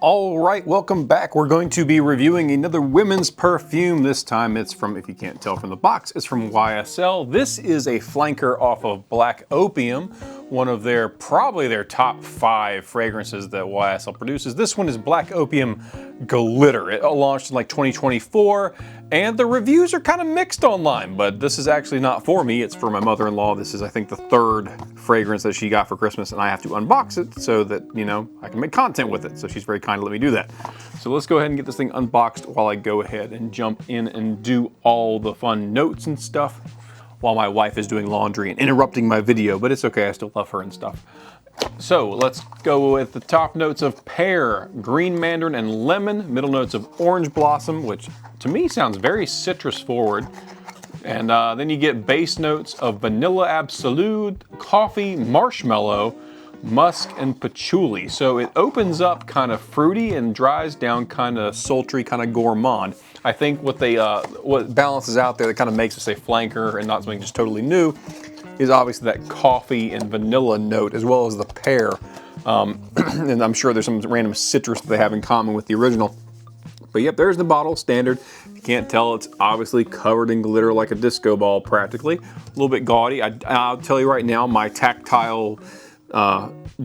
All right, welcome back. We're going to be reviewing another women's perfume. This time it's from, if you can't tell from the box, it's from YSL. This is a flanker off of Black Opium, one of their, probably their top 5 fragrances that YSL produces. This one is Black Opium Glitter. It launched in like 2024, and the reviews are kind of mixed online, but this is actually not for me. It's for my mother-in-law. This is, I think, the 3rd fragrance that she got for Christmas, and I have to unbox it so that, you know, I can make content with it. So she's very kind to let me do that. So let's go ahead and get this thing unboxed while I go ahead and jump in and do all the fun notes and stuff while my wife is doing laundry and interrupting my video, but it's okay, I still love her and stuff. So let's go with the top notes of pear, green mandarin, and lemon. Middle notes of orange blossom, which to me sounds very citrus forward. And then you get base notes of vanilla absolute, coffee, marshmallow, musk, and patchouli. So it opens up kind of fruity and dries down kind of sultry, kind of gourmand. I think what balances out there that kind of makes us a flanker and not something just totally new is obviously that coffee and vanilla note, as well as the pear. And I'm sure there's some random citrus that they have in common with the original. But yep, there's the bottle, standard. If you can't tell, it's obviously covered in glitter like a disco ball, practically. A little bit gaudy. I'll tell you right now, my tactile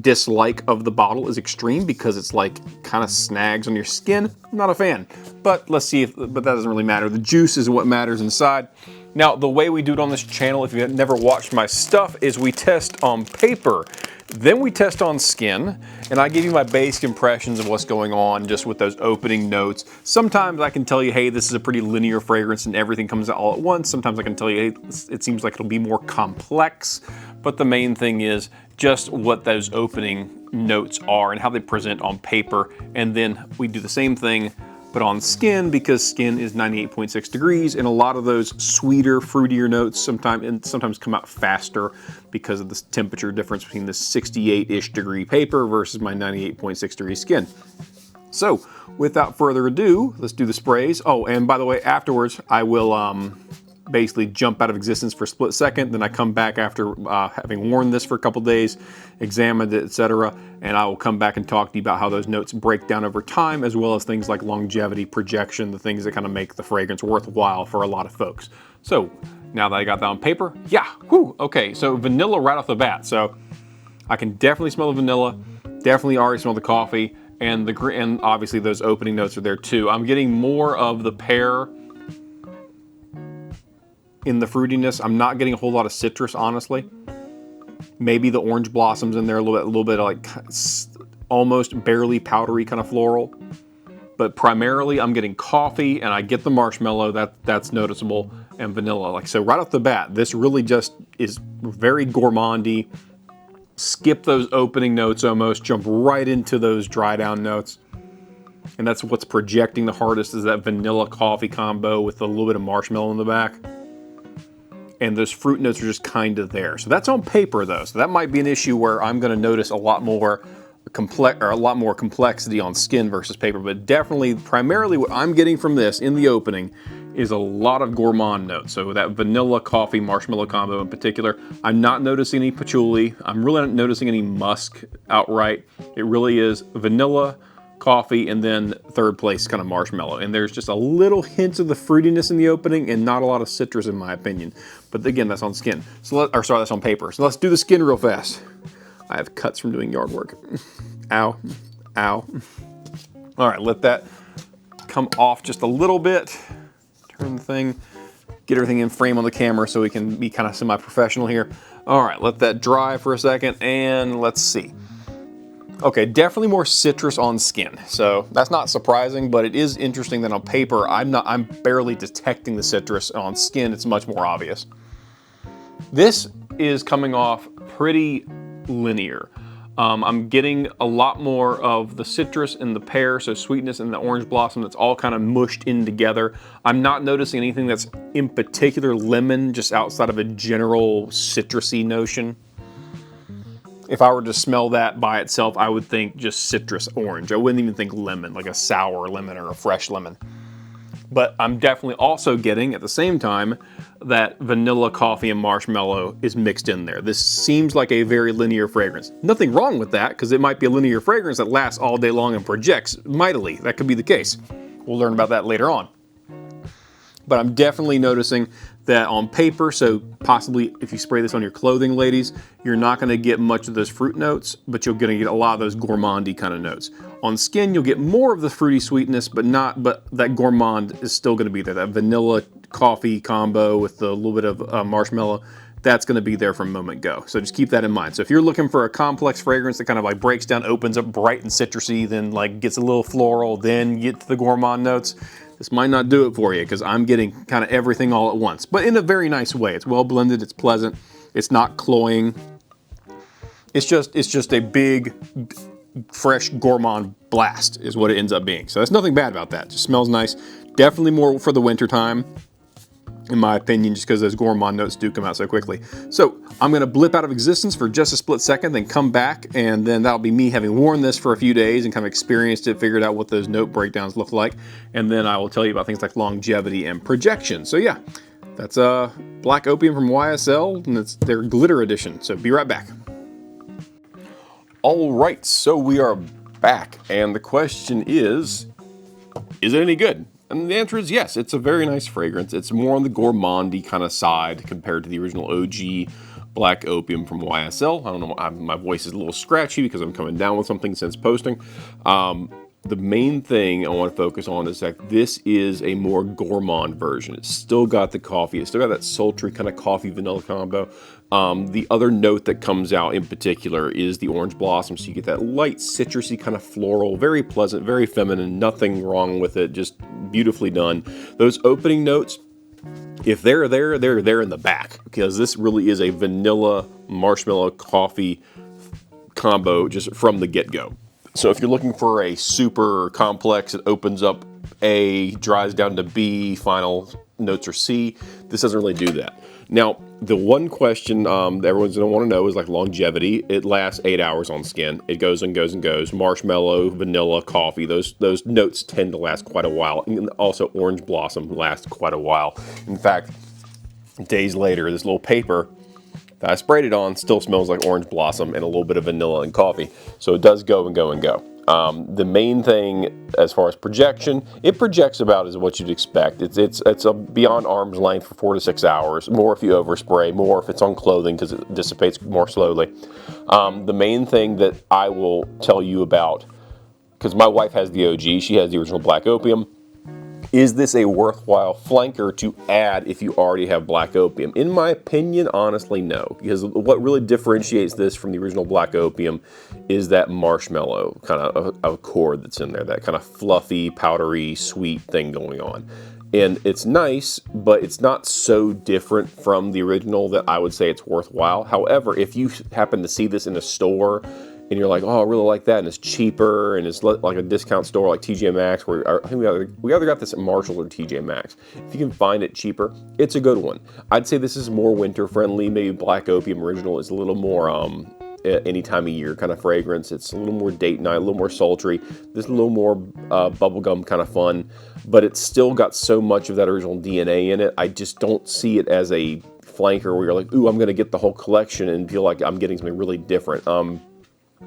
dislike of the bottle is extreme because it's like kind of snags on your skin. I'm not a fan, but let's see but that doesn't really matter. The juice is what matters inside. Now, the way we do it on this channel, if you've never watched my stuff, is we test on paper, then we test on skin, and I give you my basic impressions of what's going on just with those opening notes. Sometimes I can tell you, hey, this is a pretty linear fragrance and everything comes out all at once. Sometimes I can tell you, hey, it seems like it'll be more complex, but the main thing is just what those opening notes are and how they present on paper. And then we do the same thing, but on skin, because skin is 98.6 degrees, and a lot of those sweeter, fruitier notes sometimes come out faster because of the temperature difference between the 68-ish degree paper versus my 98.6 degree skin. So, without further ado, let's do the sprays. Oh, and by the way, afterwards, I will basically jump out of existence for a split second. Then I come back after having worn this for a couple days, examined it, etc. And I will come back and talk to you about how those notes break down over time, as well as things like longevity, projection, the things that kind of make the fragrance worthwhile for a lot of folks. So now that I got that on paper, yeah, whew, okay, so vanilla right off the bat. So I can definitely smell the vanilla, definitely already smell the coffee, and obviously those opening notes are there too. I'm getting more of the pear in the fruitiness. I'm not getting a whole lot of citrus, honestly. Maybe the orange blossoms in there a little bit of like almost barely powdery kind of floral. But primarily I'm getting coffee, and I get the marshmallow, that's noticeable, and vanilla. Like, so right off the bat, this really just is very gourmandy. Skip those opening notes almost, jump right into those dry down notes. And that's what's projecting the hardest, is that vanilla coffee combo with a little bit of marshmallow in the back. And those fruit notes are just kind of there. So that's on paper though. So that might be an issue where I'm gonna notice a lot more complexity on skin versus paper, but definitely, primarily what I'm getting from this in the opening is a lot of gourmand notes. So that vanilla coffee marshmallow combo in particular. I'm not noticing any patchouli. I'm really not noticing any musk outright. It really is vanilla, coffee, and then third place kind of marshmallow. And there's just a little hint of the fruitiness in the opening and not a lot of citrus in my opinion. But again, that's on skin. So that's on paper. So let's do the skin real fast. I have cuts from doing yard work. Ow, ow. All right, let that come off just a little bit. Turn the thing, get everything in frame on the camera so we can be kind of semi-professional here. All right, let that dry for a second, and let's see. Okay, definitely more citrus on skin. So that's not surprising, but it is interesting that on paper, I'm barely detecting the citrus. On skin, it's much more obvious. This is coming off pretty linear. I'm getting a lot more of the citrus and the pear, so sweetness, and the orange blossom that's all kind of mushed in together. I'm not noticing anything that's in particular lemon, just outside of a general citrusy notion. If I were to smell that by itself, I would think just citrus orange. I wouldn't even think lemon, like a sour lemon or a fresh lemon. But I'm definitely also getting, at the same time, that vanilla, coffee, and marshmallow is mixed in there. This seems like a very linear fragrance. Nothing wrong with that, because it might be a linear fragrance that lasts all day long and projects mightily. That could be the case. We'll learn about that later on. But I'm definitely noticing that on paper, so possibly if you spray this on your clothing, ladies, you're not going to get much of those fruit notes, but you're going to get a lot of those gourmandy kind of notes. On skin, you'll get more of the fruity sweetness, but that gourmand is still going to be there. That vanilla coffee combo with a little bit of marshmallow, that's going to be there from moment go. So just keep that in mind. So if you're looking for a complex fragrance that kind of like breaks down, opens up bright and citrusy, then like gets a little floral, then get to the gourmand notes, this might not do it for you, because I'm getting kind of everything all at once, but in a very nice way. It's well blended, it's pleasant, it's not cloying. It's just a big, fresh gourmand blast is what it ends up being. So there's nothing bad about that. It just smells nice. Definitely more for the winter time, in my opinion, just because those gourmand notes do come out so quickly. So I'm going to blip out of existence for just a split second, then come back, and then that'll be me having worn this for a few days and kind of experienced it, figured out what those note breakdowns look like, and then I will tell you about things like longevity and projection. So yeah, that's Black Opium from YSL, and it's their glitter edition. So be right back. All right, so we are back, and the question is it any good? And the answer is yes. It's a very nice fragrance. It's more on the gourmandy kind of side compared to the original OG Black Opium from YSL. I don't know, my voice is a little scratchy because I'm coming down with something since posting. The main thing I want to focus on is that this is a more gourmand version. It's still got the coffee. It's still got that sultry kind of coffee vanilla combo. The other note that comes out in particular is the orange blossom. So you get that light citrusy kind of floral, very pleasant, very feminine, nothing wrong with it, just beautifully done. Those opening notes, if they're there in the back, because this really is a vanilla marshmallow coffee combo just from the get-go. So if you're looking for a super complex, it opens up A, dries down to B, final notes are C, this doesn't really do that. Now, the one question that everyone's going to want to know is like longevity. It lasts 8 hours on skin. It goes and goes and goes. Marshmallow, vanilla, coffee, those notes tend to last quite a while. And also orange blossom lasts quite a while. In fact, days later, this little paper that I sprayed it on still smells like orange blossom and a little bit of vanilla and coffee. So it does go and go and go. The main thing as far as projection, it projects about as what you'd expect. It's a beyond arm's length for 4 to 6 hours. More if you overspray, more if it's on clothing because it dissipates more slowly. The main thing that I will tell you about, because my wife has the OG, she has the original Black Opium. Is this a worthwhile flanker to add if you already have Black Opium? In my opinion, honestly, no. Because what really differentiates this from the original Black Opium is that marshmallow kind of accord that's in there, that kind of fluffy, powdery, sweet thing going on. And it's nice, but it's not so different from the original that I would say it's worthwhile. However, if you happen to see this in a store and you're like, oh, I really like that, and it's cheaper, and it's like a discount store like TJ Maxx, where I think we either got this at Marshalls or TJ Maxx. If you can find it cheaper, it's a good one. I'd say this is more winter friendly. Maybe Black Opium Original is a little more any time of year kind of fragrance. It's a little more date night, a little more sultry. This is a little more bubblegum kind of fun, but it's still got so much of that original DNA in it. I just don't see it as a flanker where you're like, ooh, I'm going to get the whole collection and feel like I'm getting something really different.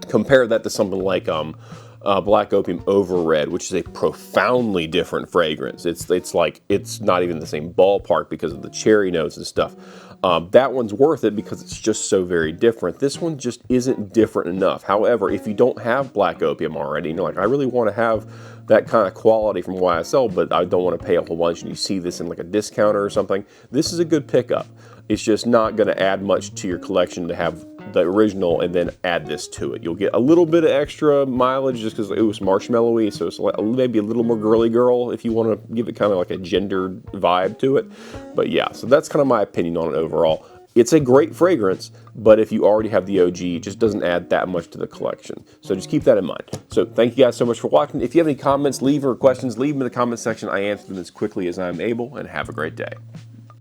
Compare that to something like Black Opium Over Red, which is a profoundly different fragrance. It's like it's not even the same ballpark because of the cherry notes and stuff. That one's worth it because it's just so very different. This one just isn't different enough. However, if you don't have Black Opium already, and you're like, I really want to have that kind of quality from YSL, but I don't want to pay a whole bunch, and you see this in like a discounter or something, this is a good pickup. It's just not going to add much to your collection to have the original and then add this to it. You'll get a little bit of extra mileage just because it was marshmallowy, so it's maybe a little more girly girl if you want to give it kind of like a gendered vibe to it. But yeah, so that's kind of my opinion on it overall. It's a great fragrance, but if you already have the OG, it just doesn't add that much to the collection. So just keep that in mind. So thank you guys so much for watching. If you have any comments, questions, leave them in the comment section. I answer them as quickly as I'm able, and have a great day.